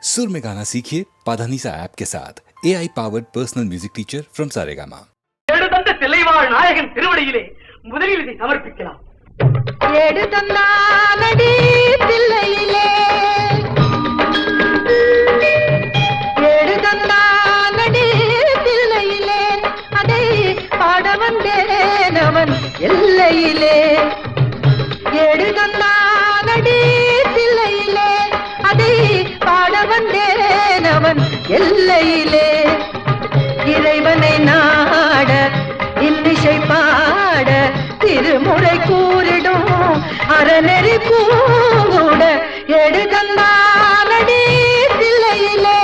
सुर में गाना सीखिए पाधानीसा ऐप के साथ AI powered personal music teacher from Saregama. எழுதந்த தில்லைவாழ் நாயகன் திருவடியிலே முதலில் இதை சமர்ப்பிக்கலாம். எடுதந்தானடி தில்லையிலே எடுதந்தானடி தில்லையிலே அதை பாட வந்தேன் அவன் எல்லையிலே. எடுதந்தானடி தில்லையிலே அதை பாட வந்தேன் அவன் எல்லையிலே. இறைவனை நாட இன்னிசை பாட திருமுறை கூறிடும் அறநெறி கூட எடுதந்தானடி தில்லையிலே.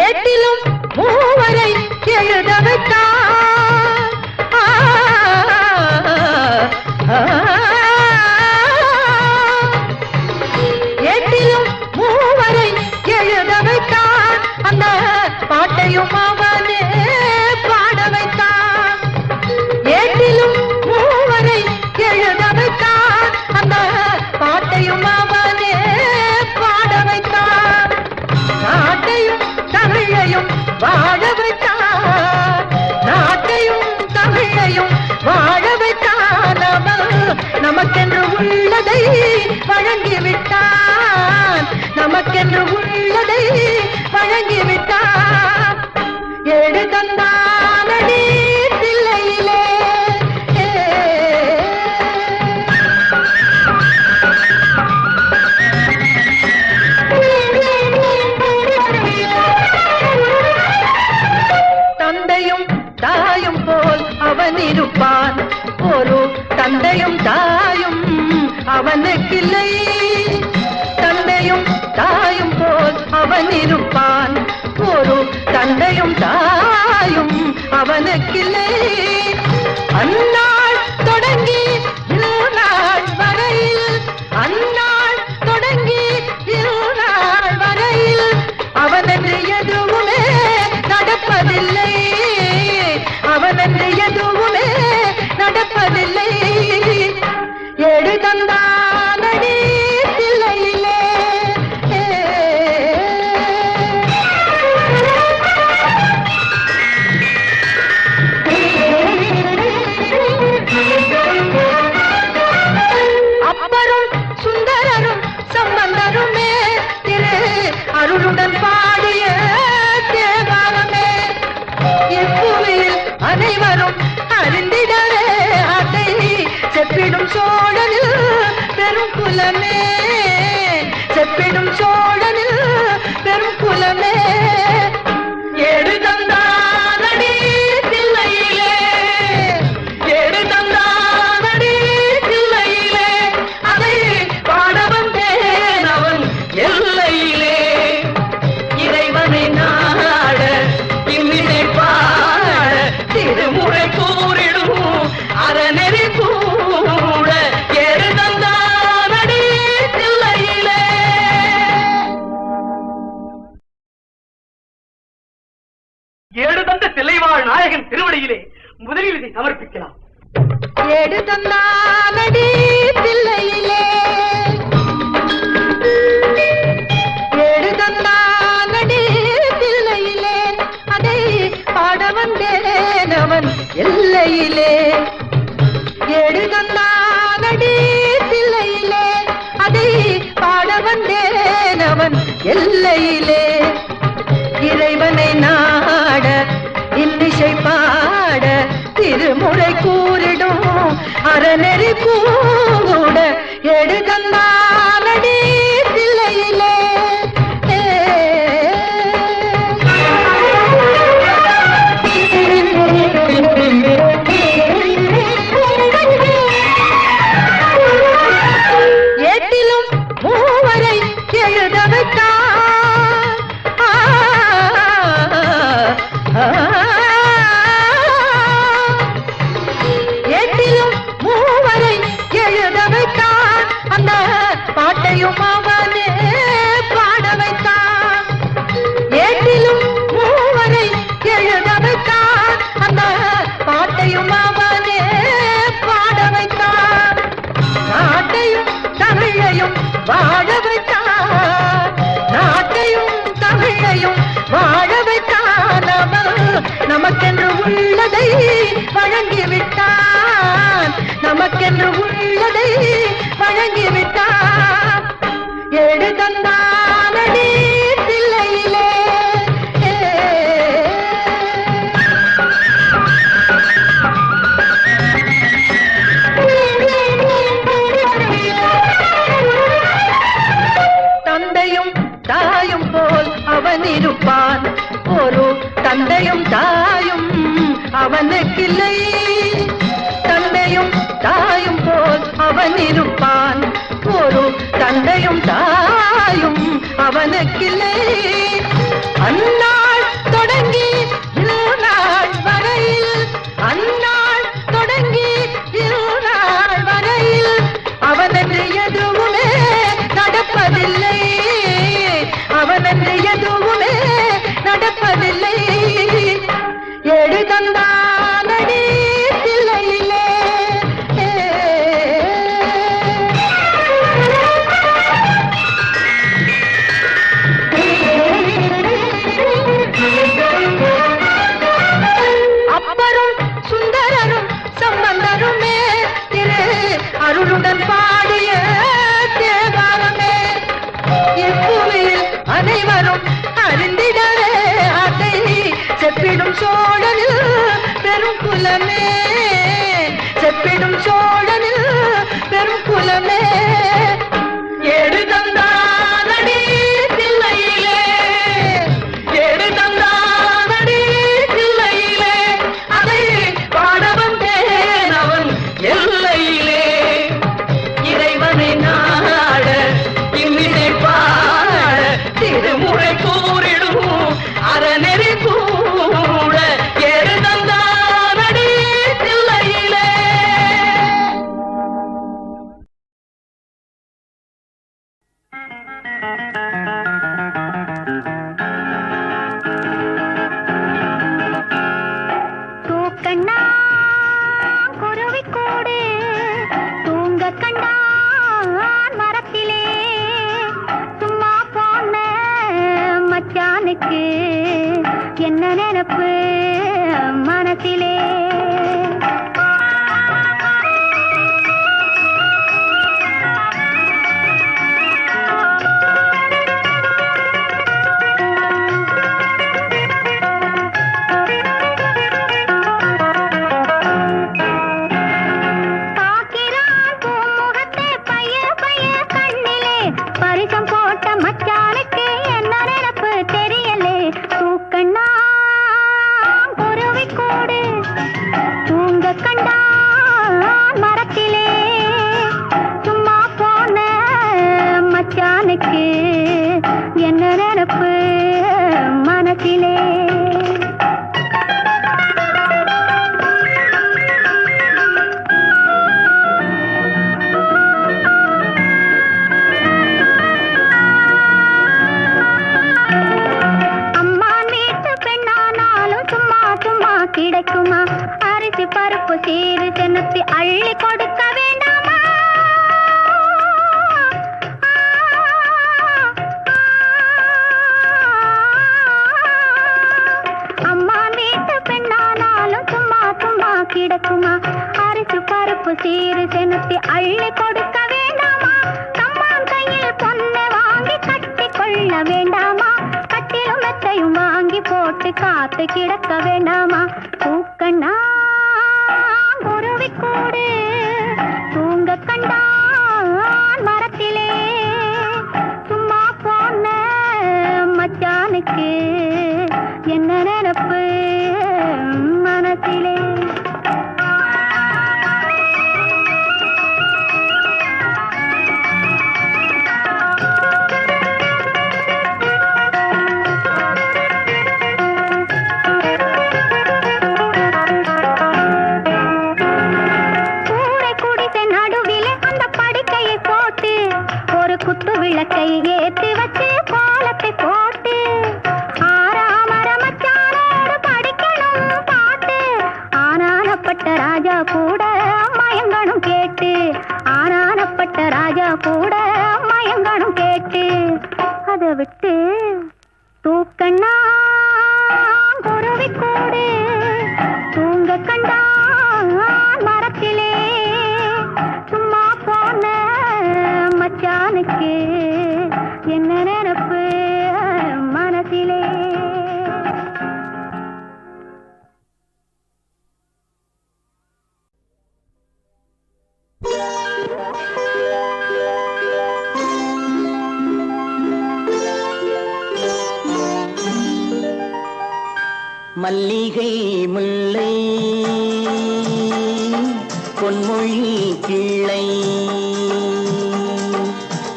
ஏட்டிலும் மூவரை எழுத வைத்தான். ஏட்டிலும் மூவரை எழுத வைத்தான். அந்த பாட்டையும் அவனே பாட வைத்தான். ஏட்டிலும் மூவரை எழுத வைத்தான். அந்த பாட்டையும் அவனே பாட வைத்தான். நாட்டையும் தமிழையும் வாழ வைத்தான். நாட்டையும் தமிழையும் வாழ வைத்தான். நமக்கென்று உள்ளதை வழங்கிவிட்டான். நமக்கென்று உள்ளதை வழங்கிவிட்டான். எடுதந்தானடி தில்லையிலே. தந்தையும் தாயும் போல் அவன் இருப்பான். ஒரு தந்தையும் தாயும் அவனுக்கில்லை. தந்தையும் தாயும் போல் அவன் இருப்பான். ஒரு தந்தையும் தாயும் அவனுக்கில்லை. அந்நாள் தொடங்கி இந்நாள் வரையில், அந்நாள் தொடங்கி இந்நாள் வரையில் அவனென்று எதுவுமே நடப்பதில்லை. அவனென்று எதுவுமே நடப்பதில்லை. எடுதந்தானடி தில்லையிலே. அப்பரும் சுந்தரரும் சம்பந்தருமே திரு அருளுடன் பாடிய தேவாரமே. எப்புவியில் அனைவரும் அறிந்திடவே அதை செப்பிடும் சோழனில் பெரும் குலமே. செப்பிடும் சோழனில் பெரும் குலமே. எடுதந்தானடி தில்லையிலே. எடுதந்தானடி தில்லையிலே அதை பாட வந்தேன் அவன் எல்லையிலே. இறைவனை நாட இன்னிசை பாட திருமுறை கூறிடும் அறநெறி கூட எடுதந்தானடி தில்லையிலே. எழுதந்த தில்லைவாழ் நாயகன் திருவடியிலே முதலில் இதை சமர்ப்பிக்கலாம். எடுதந்தானடி தில்லையிலே. எடுதந்தானடி தில்லையிலே அதை பாட வந்தேன் அவன் எல்லையிலே. எடுதந்தானடி தில்லையிலே அதை பாட வந்தேன் அவன் எல்லையிலே. இறைவனை நாட இன்னிசை பாட திருமுறை கூறிடும் அறநெறி கூட எடுதந்தானடி தில்லையிலே. ஏட்டிலும் மூவரை எழுத வைத்தான். ஏட்டிலும் மூவரை எழுத வைத்தான். அந்த வாழ வைத்தான், நாட்டையும் தமிழையும் வாழ வைத்தான். அவன் நமக்கென்று உள்ளதை வழங்கிவிட்டான், நமக்கென்று உள்ளதை வழங்கிவிட்டான். ஏடு தந்தானடி தில்லையிலே. தந்தையும் தாயும் போல் அவன் இருப்பான், ஒரு தந்தையும் தாயும் அவனுக்கில்லை. தந்தையும் தாயும் போல் அவன் இருப்பான், ஒரு தந்தையும் தாயும் அவனுக்கில்லை. அந்நாள் தொடங்கி இந்நாள் வரையில், அந்நாள் தொடங்கி இந்நாள் வரையில் அவனென்று எதுவுமே நடப்பதில்லை, அவனென்று எதுவுமே நடப்பதில்லை. ஏடு தந்தானடி தில்லையிலே. அப்பரும் சுந்தரரும் சம்பந்தருமே திரு அருளுடன் பாடிய தேவாரமே. இப்புவியில் அனைவரும் அறிந்திடவே அதை செப்பிடும் சோழனில் பெரும் குலமே, செப்பிடும் சோழனில் பெரும் குலமே. ஏடு தந்தானடி தில்லையிலே, ஏடு தந்தானடி தில்லையிலே. அதை பாட வந்தேன் அவன் எல்லையிலே. இறைவனை நாட இம்மிசை பாட திருமுறை கூறிடும் அறநெறி கூட. ஏடு தந்தானடி தில்லையிலே. தூக்கண்ணா குருவிக்கூடு தூங்க கண்ணா மரத்திலே சும்மா போன மச்சானுக்கு என்ன நினைப்பு மனசிலே. பார்க்கிறான் பூமுகத்தை பைய பைய கண்ணிலே, பரிசம் போட்ட மச்சானுக்கு என்ன நினைப்பு தெரியலே. தூக்கண்ணா குருவிக்கூடு தூங்க கண்டான் மரத்திலே சும்மா போன மச்சானுக்கு என்ன நினைப்பு மனசிலே. அம்மா வீட்டு பெண்ணானாலும் சும்மா சும்மா கிடைக்குமா? அரிசி பருப்பு சீறு சென்னத்தி அள்ளி கொடுக்க வேண்டாமா? அம்மா வீட்டு பெண்ணானாலும் சும்மா சும்மா கிடைக்குமா? அரிசி பருப்பு சீறு சென்னத்தி அள்ளி கொடுக்க வேண்டாமா? கம்மான் கையில் பொண்ணை வாங்கி கட்டி கொள்ள வேண்டாமா? கட்டிலும் மெத்தையும் வாங்கி போட்டு காத்து கிடக்க வேண்டாமா? தூக்கண்ணா குருவிக்கூடு தூங்க கண்டான் மரத்திலே சும்மா போன மச்சானுக்கு என்ன நினைப்பு மனசிலே. குத்து விளக்கை ஏற்றி வச்சு கோலத்தை போட்டு ஆறாமர மச்சானோடு படிக்கணும் பாட்டு. ஆனானப்பட்ட ராஜா கூட மயங்கணும் கேட்டு, ஆனானப்பட்ட ராஜா கூட சாயங்காலம் கேட்டு அதை விட்டு தூக்கண்ணா குருவி கூடு தூங்க கண்டான் மரத்திலே சும்மா போன மச்சானுக்கு என்ன நினைப்பு மனசிலே. மல்லிகை முல்லை பொன்மொழி கிள்ளை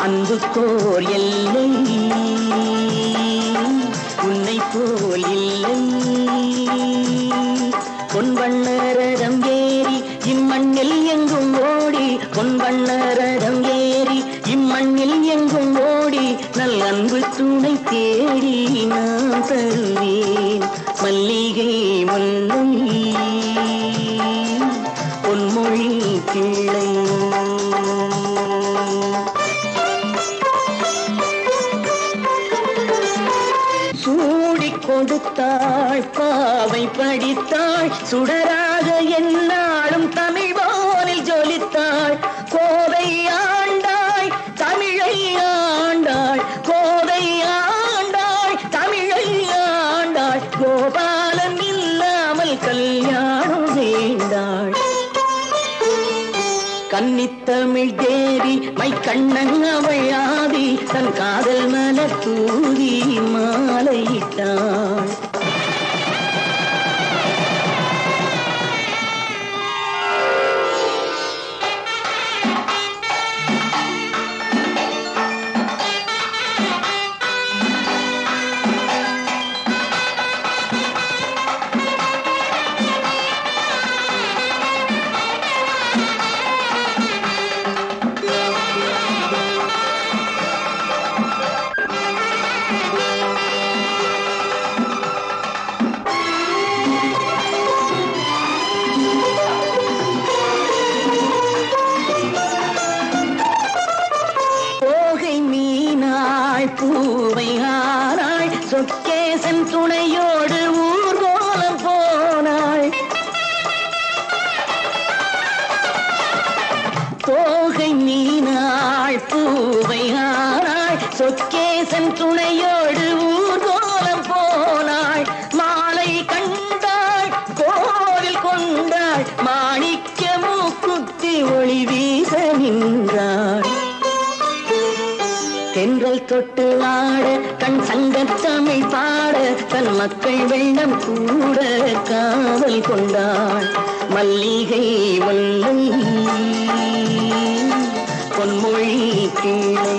அன்புக்கோர் எல்லை உன்னை போல் இல்லை. பொன்வண்ணரதம் ஏறி இம்மண்ணில் எங்கும் ஓடி பொன்வண்ணரதம் ஏறி இம்மண்ணில் எங்கும் ஓடி நல் அன்பு துணை தேடி நான் தருவேன். மல்லிகை முல்லை பொன்மொழி கிள்ளை சூடிக் கொடுத்தாள் பாவை படித்தாள் சுடராக என்னாலும் தமிழ் வானில் ஜொலித்தாள். கோதை ஆண்டாள் தமிழை ஆண்டாள் கோதை ஆண்டாள் தமிழை ஆண்டாள் கோபாலன் இல்லாமல் கல்யாணம் வேண்டாள். கன்னித்தமிழ் தேவி மை கண்ணன் அவள் ஆதி தன் காதல் மலர் தூவி மாலையிட்டாள். பூவை ஆனாள் சொக்கேசன் துணையோடு ஊர்கோலம் போனாள். தோகை மீனாள் பூவை ஆனாள் சொக்கேசன் துணையோடு ஊர்கோலம் போனாள். மாலை கண்டாள் கோவில் கொண்டாள் மாணிக்க மூக்குத்தி ஒளி வீச நின்றாள். தென்றல் தொட்டு ஆட கண் சங்கத் தமிழ் பாட தன் மக்கள் வெள்ளம் கூட காவல் கொண்டாள். மல்லிகை முல்லை பொன்மொழி கிள்ளை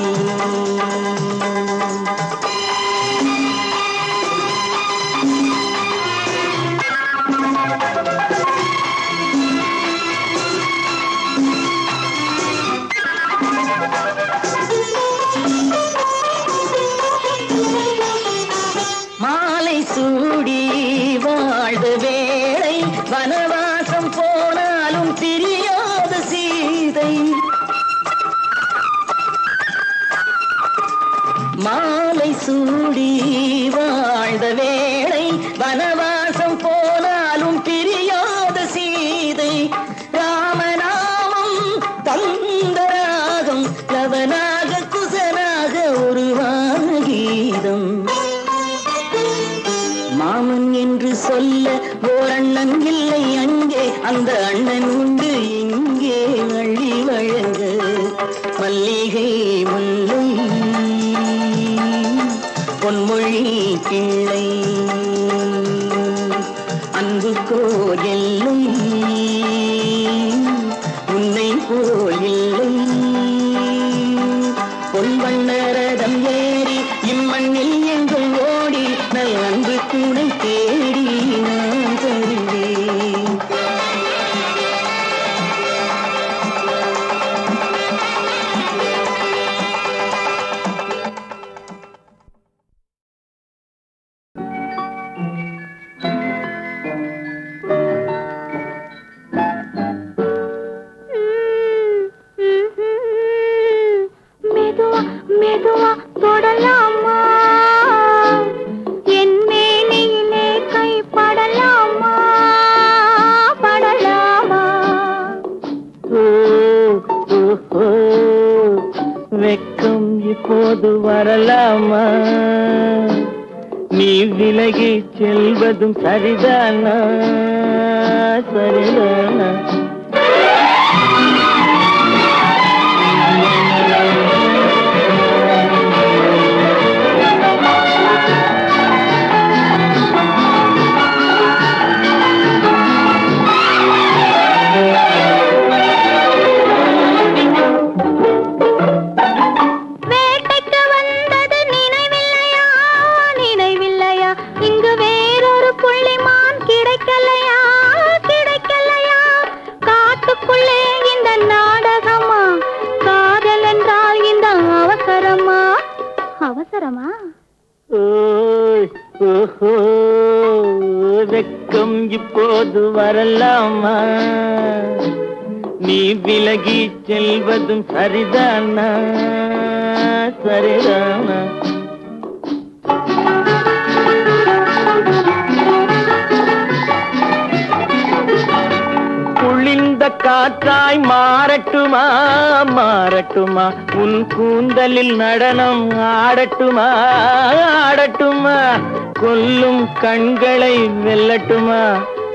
மாலை சூடி வாழ்ந்த வேளை வனவாசம் போனாலும் பிரியாத சீதை. மாலை சூடி வாழ்ந்த வேளை வனவாசம் போனாலும் பிரியாத சீதை. ராமநாமம் தந்தராகம் லவனாக குசனாக உருவான கீதம். மாமன் என்று சொல்ல ஓரண்ணன் இல்லை அங்கே அந்த அண்ணன் உண்டு இங்கே அள்ளி வழங்க. மல்லிகை முல்லை பொன்மொழி கிள்ளை அன்புக்கோர் எல்லை உன்னை போல் இல்லை. பொன்வண்ணரதம் ஏறி இம்மண்ணில் எங்கும் ஓடி நல் அன்பு துணை தேடி நான் தருவேன். இப்போது வரலாமா? நீ விலகி செல்வதும் சரிதானா? சரிதானா? வேட்டைக்கு வந்தது நினைவில்லையா, நினைவில்லையா? இங்கு வேறொரு புள்ளிமான் கிடைக்கலையா, கிடைக்கலையா? காட்டுக்குள்ளே இந்த நாடகமா? காதல் என்றால் இந்த அவசரமா, அவசரமா? ஓய், ஓஹோ, வெக்கம் இப்போது வரலாமா? நீ விலகி செல்வதும் சரிதானா? சரிதானா? குளிர்ந்த காற்றாய் மாறட்டுமா, மாறட்டுமா? உன் கூந்தலில் நடனம் ஆடட்டுமா, ஆடட்டுமா? கொல்லும் கண்களை வெல்லட்டுமா?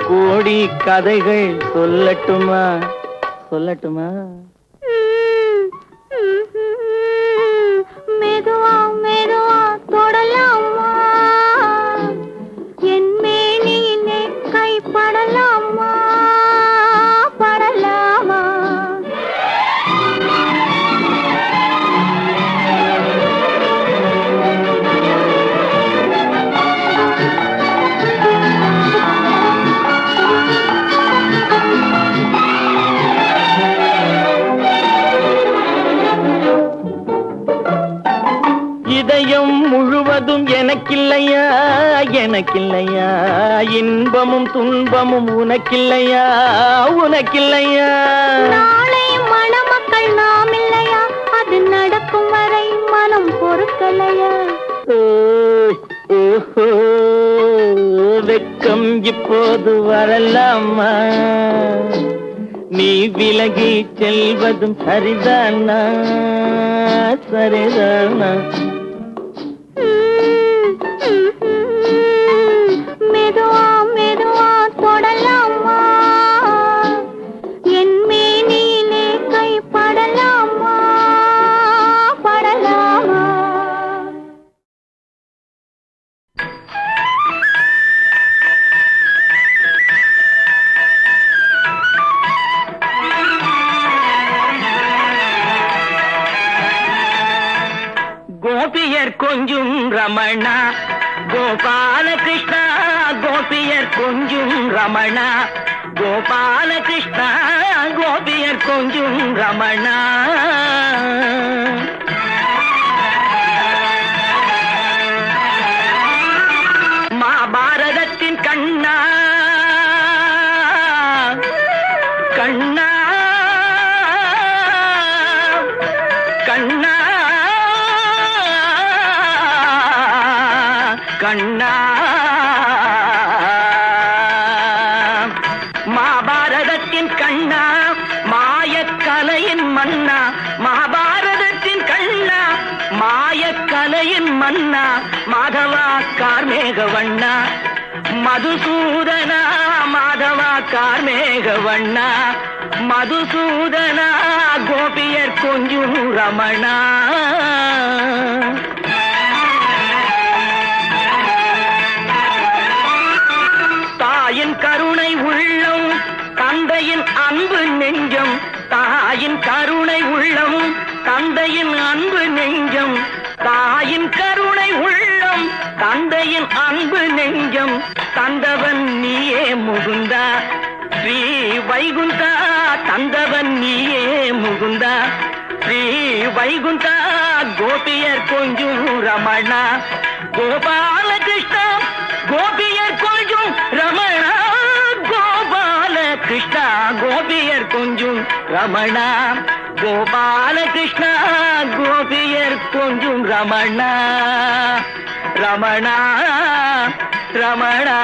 கோடி கதைகள் சொல்லட்டுமா, சொல்லட்டுமா? மெதுவா மெதுவா தொடலாமா? என் மேனியிலே கைப்படலாமா, படலாமா? இதயம் முழுவதும் எனக்கில்லையா, எனக்கில்லையா? இன்பமும் துன்பமும் உனக்கில்லையா, உனக்கில்லையா? நாளை மணமக்கள் நாம் இல்லையா? அது நடக்கும் வரை மனம் பொறுக்கலையா? ஓய், ஓஹோ, வெக்கம் இப்போது வரலாமா? நீ விலகி செல்வதும் சரிதானா? சரிதானா? மெதுவா மெதுவா தொடலாமா? என் மேனியிலே கைப்படலாமா, படலாமா? கோபியர் கொஞ்சும் ரமணா, கோபால கிருஷ்ணா. கோபியர் கொஞ்சும் ரமணா, கோபால கிருஷ்ணா. கோபியர் கொஞ்சும் ரமணா. மகாபாரதத்தின் கண்ணா, கண்ணா, கண்ணா, கண்ணா. மகாபாரதத்தின் கண்ணா, மாயக்கலையின் மன்னா. மகாபாரதத்தின் கண்ணா, மாயக்கலையின் மன்னா. மாதவா கார்மேக வண்ணா, மதுசூதனா. மாதவா கார்மேக வண்ணா, மதுசூதனா. கோபியர் கொஞ்சும் ரமணா. தாயின் கருணை உள்ளம், தந்தையின் அன்பு நெஞ்சம். தாயின் கருணை உள்ளம், தந்தையின் அன்பு நெஞ்சம். தாயின் கருணை உள்ளம், தந்தையின் அன்பு நெஞ்சம். தந்தவன் நீயே முகுந்தா, ஸ்ரீ வைகுந்தா. தந்தவன் நீயே முகுந்தா, ஸ்ரீ வைகுந்தா. கோபியர் கொஞ்சும் ரமணா, கோபால கிருஷ்ணா. கோபியர் கொஞ்சும் ரமணா, கோபால கிருஷ்ணா. கோபியர் கொஞ்சும் ரமணா, கோபால கிருஷ்ணா. கோபியர் கொஞ்சும் ரமணா, ரமணா, ரமணா.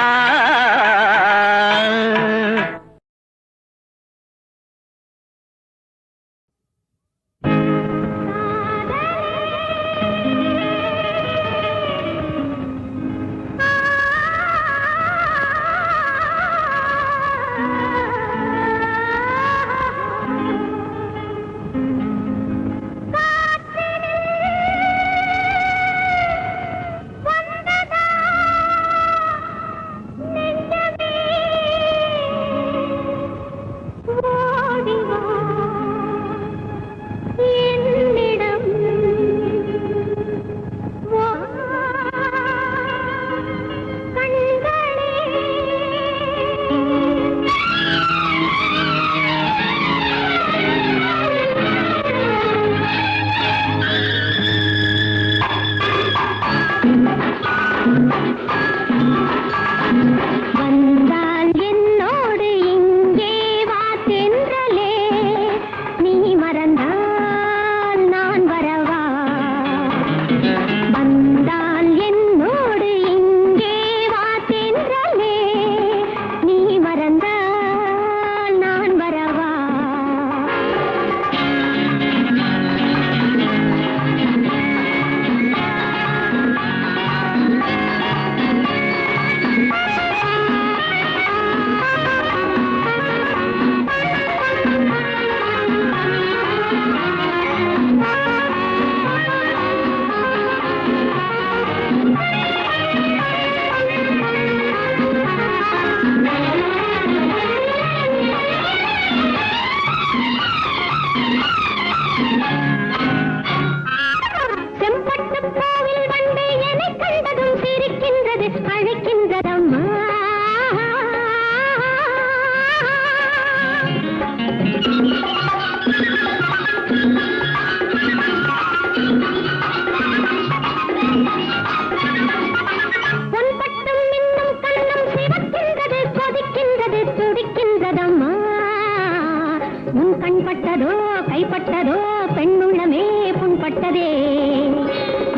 தொட்டதோ கைப்பட்டதோ பெண்ணுள்ளமே புண்பட்டதே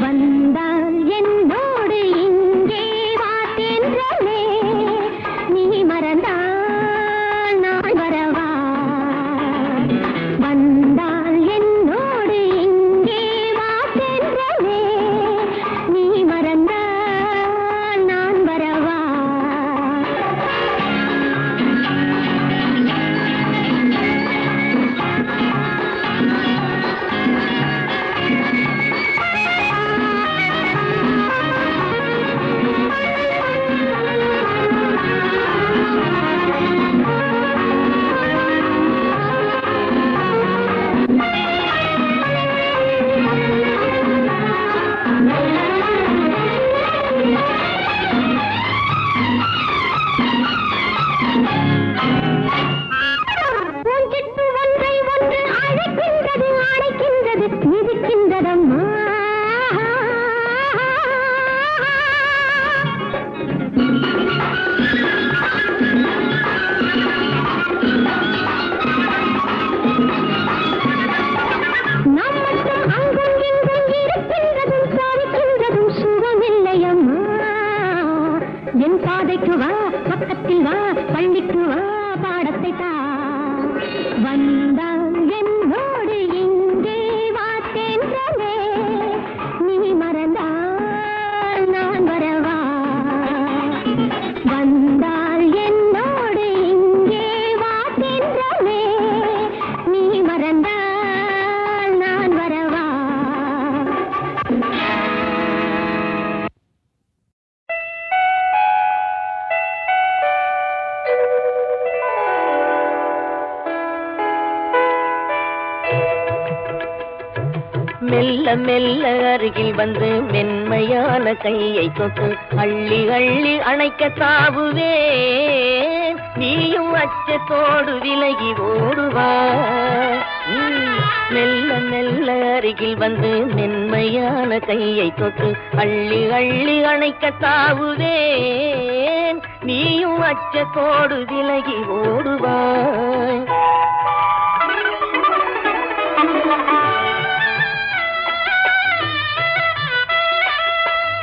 வந்தால் என்னோடு இங்கே வாத்தேன்றே நீ மறந்தால் நான் வரவா வந்தால் என்னோடு இங்கே வாத்தேன்றே நீ மறந்தால் நான் வரவா என் பாதைக்கு வா பக்கத்தில் வா பள்ளிக்கு வா பாடத்தை தா வந்தால் என்னோடு இங்கே வாத்தேன்றே நீ மறந்தால் நான் வரவா வந்தால் என்னோடு இங்கே வாத்தேன்றே நீ மறந்தால் நான் வரவா மெல்ல மெல்ல அருகில் வந்து மென்மையான கையை தொட்டு அள்ளி அள்ளி அணைக்க தாவுவேன் நீயும் அச்சத்தோடு விலகி ஓடுவா மெல்ல மெல்ல அருகில் வந்து மென்மையான கையை தொட்டு அள்ளி அள்ளி அணைக்க தாவுவேன் நீயும் அச்சத்தோடு விலகி ஓடுவாய்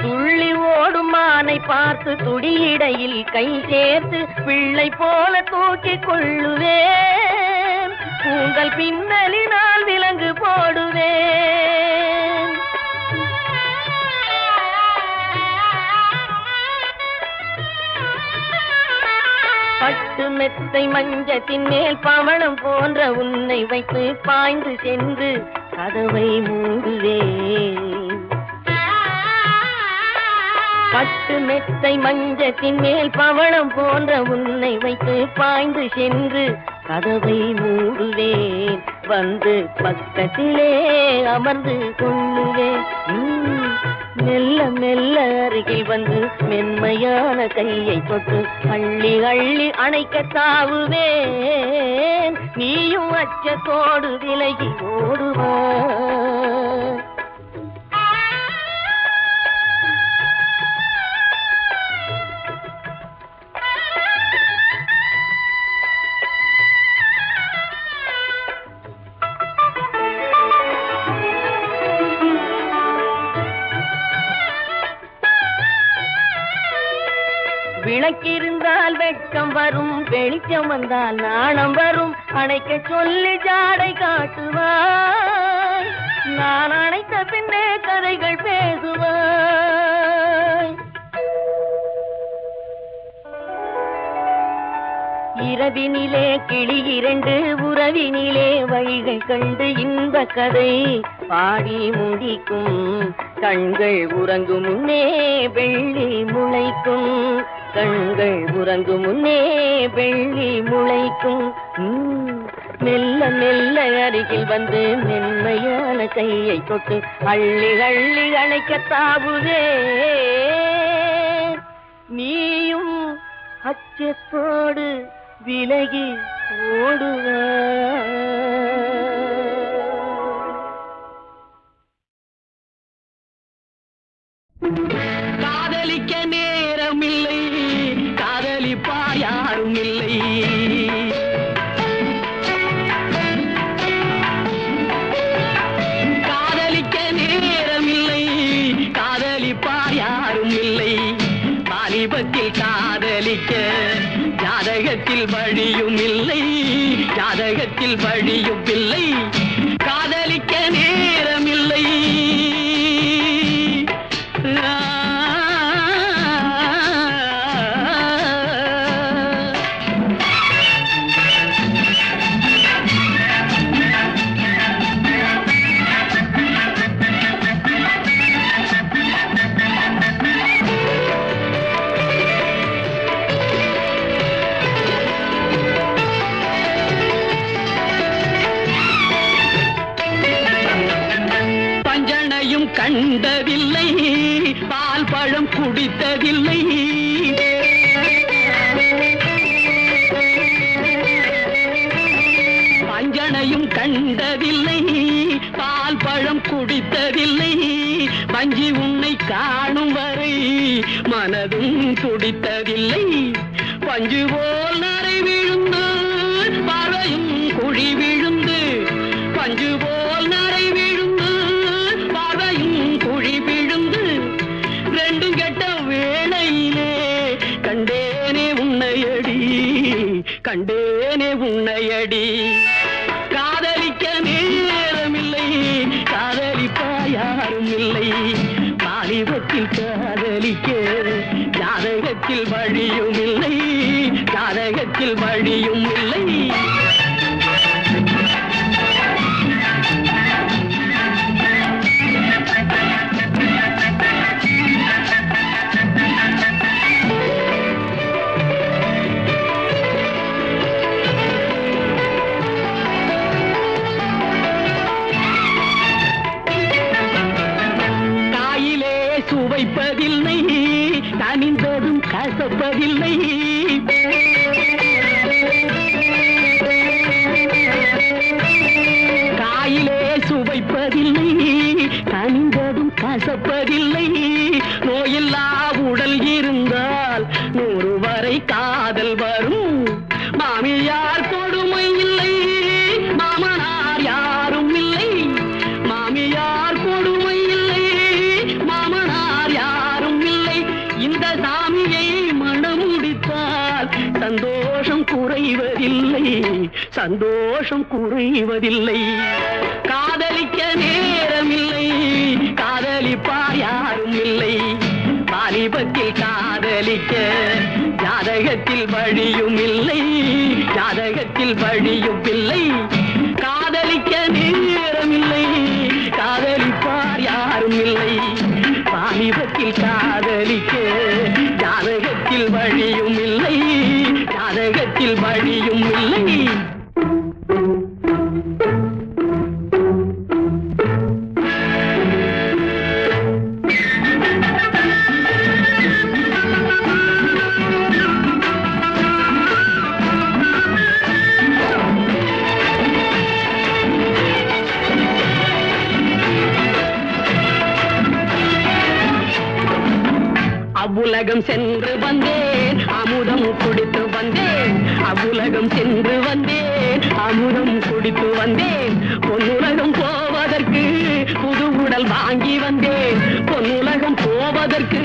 துள்ளி ஓடும் மானை பார்த்து துடியிடையில் கை சேர்த்து பிள்ளை போல தூக்கிக் கொள்ளுவேன் உங்கள் பின்னலினால் விலங்கு போடுவேன் பட்டு மெத்தை மஞ்சத்தின் மேல் பவளம் போன்ற உன்னை வைத்து பாய்ந்து சென்று கதவை மூடுவேன் பட்டு மெத்தை மஞ்சத்தின் மேல் பவளம் போன்ற உன்னை வைத்து பாய்ந்து சென்று கதவை மூடுவேன் வந்து பக்கத்திலே அமர்ந்து கொள்ளுவேன் மெல்ல மெல்ல அருகில் வந்து மென்மையான கையை தொட்டு அள்ளி அள்ளி அணைக்க தாவுவேன் நீயும் அச்சத்தோடு விலகி ஓடுவாய் விளக்கிருந்தால் வெட்கம் வரும் வெளிச்சம் வந்தால் நாணம் வரும் அணைக்க சொல்லி ஜாடை காட்டுவாய் நான் அணைத்த பின்னே கதைகள் பேசுவாய் இரவினிலே கிளி இரண்டு உறவினிலே வழிகள் கண்டு இன்ப கதை பாடி முடிக்கும் கண்கள் உறங்கும் முன்னே வெள்ளி முளைக்கும் கண்கள் உறங்கும் முன்னே வெள்ளி முளைக்கும் மெல்ல மெல்ல அருகில் வந்து மென்மையான கையை தொட்டு அள்ளி அள்ளி அணைக்க தாவுவே நீயும் அச்சத்தோடு விலகி ஓடுவாய் காதலிக்க நேரமில்லை காதலிப்பார் யாரும் இல்லை ஜாதகத்தில் வழியும் இல்லை, ஜாதகத்தில் வழியும் இல்லை, காதலிக்க நேரமில்லை. கண்டதில்லை, பால் பழம் குடித்ததில்லை, பஞ்சனையும் கண்டதில்லை, பால் பழம் குடித்ததில்லை, வஞ்சி உன்னை காணும் வரை மனதும் துடித்ததில்லை. பஞ்சு போல் நரை விழுந்து பார்வையும் குழி விழுந்து, பஞ்சு போல் நரை விழுந்து பார்வையும் குழி விழுந்து, ரெண்டும் கெட்ட வேளையிலே கண்டேனே உன்னையடி, கண்டேனே உன்னையடி. காதலிக்க நேரமில்லை, காதலிப்பா யாரும் இல்லை, வாலிபத்தில் காதலிக்க ஜாதகத்தில் வழியும் இல்லை, ஜாதகத்தில் வழியும் இல்லை. சுவைப்பதில்லை, தனிந்ததும் கசப்பதில்லை, காயிலே சுவைப்பதில்லை, தனிந்ததும் கசப்பதில்லை, நோயில்லா உடல் இருந்தால் 100 வரை காதல் வரும். மாமியார் கொடுமை இல்லை, மாமனார் யாரும் இல்லை, மாமியார் கொடுமை இல்லை, மாமனார் யாரும் இல்லை. இந்த சாமியை மனம் முடித்தால் சந்தோஷம் குறைவதில்லை, சந்தோஷம் குறைவதில்லை. காதலிக்க நேரமில்லை, காதலிப்பா யாரும் இல்லை, வாலிபத்தில் காதலிக்க ஜாதகத்தில் வழியும் இல்லை, ஜாதகத்தில் வழியும் இல்லை. காதலிக்க நேரமில்லை, காதலிப்பார் யாரும் இல்லை, வாலிபத்தில் காதலிக்க ஜாதகத்தில் வழியும் இல்லை, ஜாதகத்தில் வழியும் இல்லை. அவ்வுலகம் சென்று வந்தேன், அமுதம் குடித்து வந்தேன், அவ்வுலகம் சென்று வந்தேன், அமுதம் குடித்து வந்தேன். பொன்னுலகம் போவதற்கு புது உடல் வாங்கி வந்தேன், பொன்னுலகம் போவதற்கு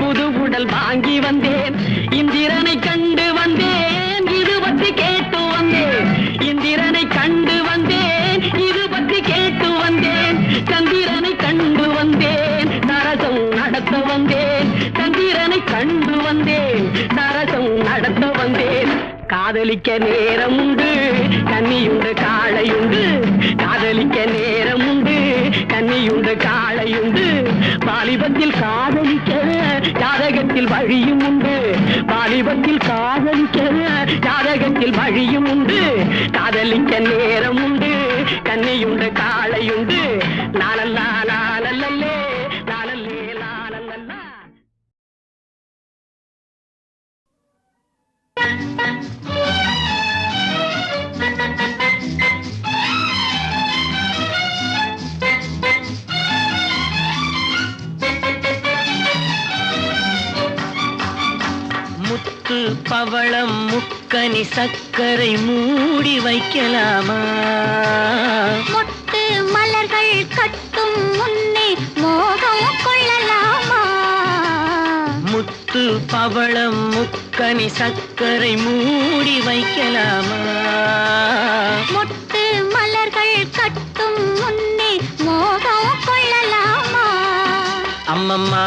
புது உடல் வாங்கி வந்தேன். இந்திரனை கண்டு வந்தேன், இது பற்றி கேட்டு வந்தேன், இந்திரனை கண்டு வந்தேன், இது பற்றி கேட்டு வந்தேன். சந்திரனை கண்டு வந்தேன், நரசம் நடத்த வந்தேன், சந்திரனை கண்டு வந்தேன், நரசம் நடத்த வந்தேன். காதலிக்க நேரம் உண்டு, கன்னியுண்டு காளையுண்டு, காதலிக்க நேரம் உண்டு, கன்னியுண்டு காளையுண்டு. வாலிபத்தில் காதலிக்க ஜாதகத்தில் வழியும் உண்டு, வாலிபத்தில் காதலிக்க ஜாதகத்தில் வழியும் உண்டு. காதலிக்க நேரம் உண்டு, கன்னியுண்டு காளையுண்டு. லாலல்லா லாலல்லே லாலல்லே லாலல்லா. முத்து பவளம் முக்கனி சக்கரை மூடி வைக்கலாமா? முத்து மலர்கள் கட்டும் முன்னே மோகம் கொள்ளலாமா? முத்து பவளம் முக்கனி சக்கரை மூடி மூடி வைக்கலாமா? மொட்டு மலர்கள் கட்டும் முன்னே மோகம் கொள்ளலாமா? அம்மம்மா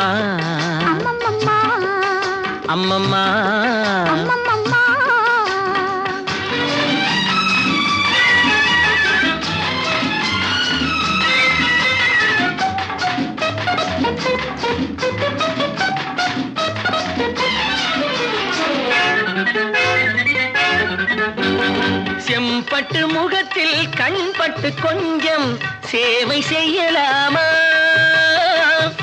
அம்மம்மம்மா அம்மம்மா அம்மம்மம்மா செம்பட்டு முகத்தில் கண்பட்டு கொஞ்சம் சேவை செய்யலாமா?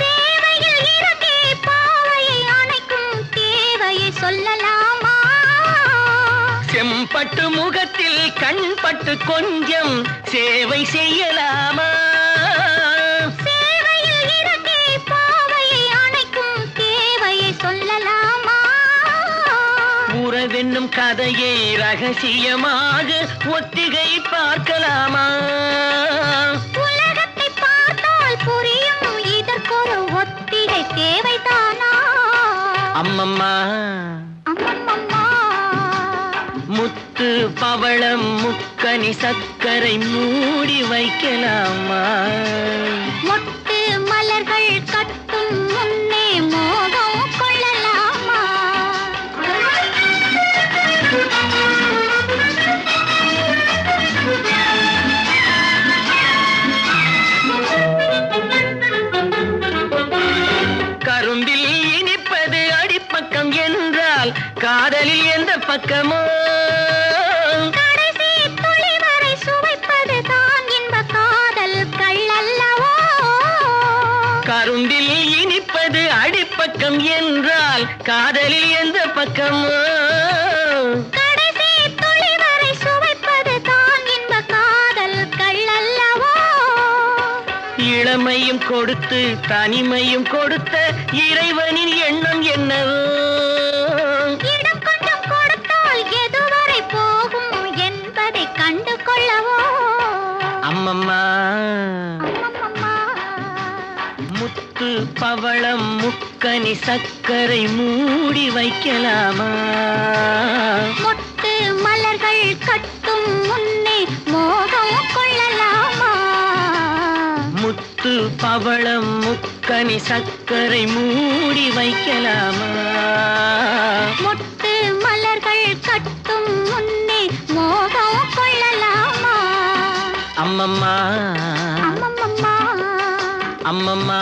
சேவையில் இறக்கி பாவையை அணைக்கும் தேவையை சொல்லலாமா? செம்பட்டு முகத்தில் கண்பட்டு கொஞ்சம் சேவை செய்யலாமா? சேவையில் இறக்கி பாவையை அணைக்கும் தேவையை சொல்லலாமா? உறவென்னும் கதையை ரகசியமாக ஒத்திகை பார்க்கலாமா? உலகத்தை பார்த்தால் புரியும் இதற்கொரு ஒத்திகை தேவைதானா? அம்மம்மா அம்மம்மம்மா முத்து பவளம் முக்கனி சர்க்கரை மூடி வைக்கலாமா? மொட்டு மலர்கள் கட்டும் முன்னே மோகம் கொள்ளலாமா? கரும்பில் இனிப்பது அடிப்பக்கம் என்றால் காதலில் எந்த பக்கமோ? கடைசி துளி வரை சுவைப்பது தான் இன்ப காதல் கள்ளல்லவோ? கரும்பில் இனிப்பது அடிப்பக்கம் என்றால் காதலில் எந்த பக்கமோ? கடைசி துளி வரை சுவைப்பது தான் இன்ப காதல் கள்ளல்லவோ? இளமையும் கொடுத்து தனிமையும் கொடுத்த இறைவனின் எண்ணம் என்னவோ? இடம் கொஞ்சம் கொடுத்தால் எதுவரை போகும் என்பதை கண்டு கொள்ளவோ? அம்மம்மா அம்மம்மம்மா முத்து பவளம் முக்கனி சர்க்கரை மூடி வைக்கலாமா? மொட்டு மலர்கள் கட்டும் முன்னே மோகம் கொள்ளலாமா? முத்து பவளம் முக்கனி சர்க்கரை மூடி வைக்கலாமா? மொட்டு மலர்கள் கட்டும் முன்னே மோகம் கொள்ளலாமா? அம்மம்மா அம்மம்மம்மா அம்மம்மா